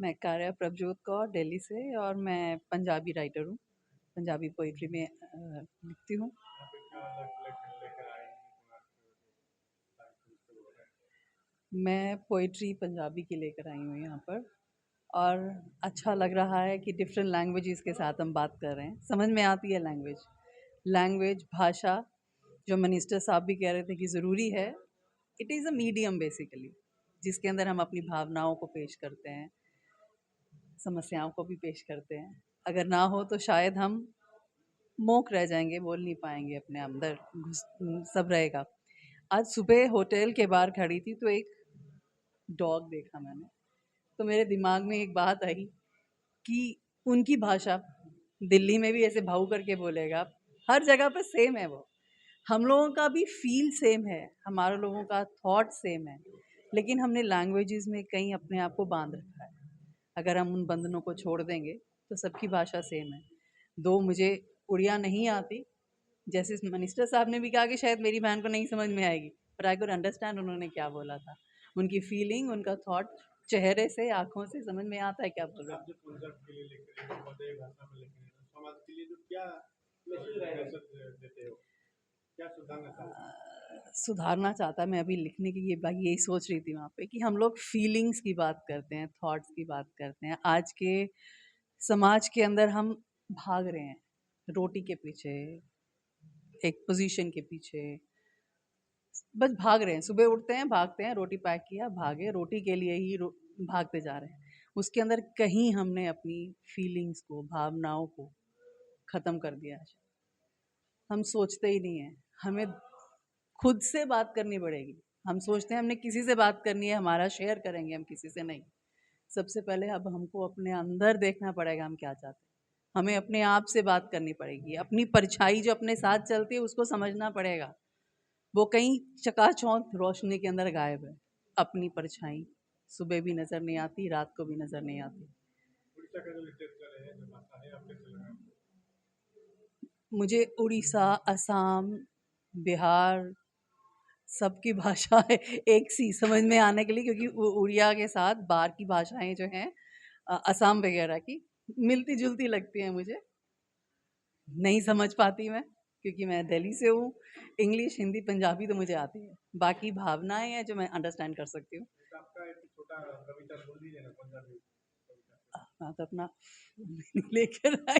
मैं कार्या प्रभजोत कौर दिल्ली से और मैं पंजाबी राइटर हूँ। पंजाबी पोइट्री में लिखती हूँ। मैं पोइट्री पंजाबी की लेकर आई हूँ यहाँ पर और अच्छा लग रहा है कि डिफरेंट लैंग्वेजेस के साथ हम बात कर रहे हैं। समझ में आती है लैंग्वेज भाषा। जो मिनिस्टर साहब भी कह रहे थे कि ज़रूरी है, it is a medium basically, जिसके अंदर हम अपनी भावनाओं को पेश करते हैं, समस्याओं को भी पेश करते हैं। अगर ना हो तो शायद हम मौक रह जाएंगे, बोल नहीं पाएंगे, अपने अंदर घुस सब रहेगा। आज सुबह होटल के बाहर खड़ी थी तो एक डॉग देखा मैंने, तो मेरे दिमाग में एक बात आई कि उनकी भाषा दिल्ली में भी ऐसे भाऊ करके बोलेगा, हर जगह पर सेम है वो। हम लोगों का भी फील सेम है, हमारे लोगों का थॉट सेम है, लेकिन हमने लैंग्वेजेस में कहीं अपने आप को बांध रखा है। अगर हम उन बंधनों को छोड़ देंगे तो सबकी भाषा सेम है। दो मुझे उड़िया नहीं आती, जैसे मिनिस्टर साहब ने भी कहा कि शायद मेरी बहन को नहीं समझ में आएगी, पर आई कुड अंडरस्टैंड उन्होंने क्या बोला था। उनकी फीलिंग, उनका थॉट चेहरे से, आंखों से समझ में आता है क्या बोल रहे हैं। सुधारना चाहता, मैं अभी लिखने की ये यही सोच रही थी वहाँ पे कि हम लोग फीलिंग्स की बात करते हैं, थॉट्स की बात करते हैं। आज के समाज के अंदर हम भाग रहे हैं रोटी के पीछे, एक पोजीशन के पीछे, बस भाग रहे हैं। सुबह उठते हैं, भागते हैं, रोटी पैक किया, भागे, रोटी के लिए ही भागते जा रहे हैं। उसके अंदर कहीं हमने अपनी फीलिंग्स को, भावनाओं को ख़त्म कर दिया है। हम सोचते ही नहीं हैं, हमें खुद से बात करनी पड़ेगी। हम सोचते हैं हमने किसी से बात करनी है, हमारा शेयर करेंगे, हम किसी से नहीं। सबसे पहले अब हमको अपने अंदर देखना पड़ेगा हम क्या चाहते हैं। हमें अपने आप से बात करनी पड़ेगी। अपनी परछाई जो अपने साथ चलती है उसको समझना पड़ेगा। वो कहीं चकाचौंध रोशनी के अंदर गायब है। अपनी परछाई सुबह भी नज़र नहीं आती, रात को भी नज़र नहीं आती। मुझे उड़ीसा, असम, बिहार, सबकी भाषा एक सी समझ में आने के लिए, क्योंकि उड़िया के साथ बाहर की भाषाएं जो हैं, असम वगैरह की, मिलती जुलती लगती हैं मुझे। नहीं समझ पाती मैं, क्योंकि मैं दिल्ली से हूँ। इंग्लिश, हिंदी, पंजाबी तो मुझे आती है। बाकी भावनाएं हैं जो मैं अंडरस्टैंड कर सकती हूँ। हाँ, तो अपना लेकर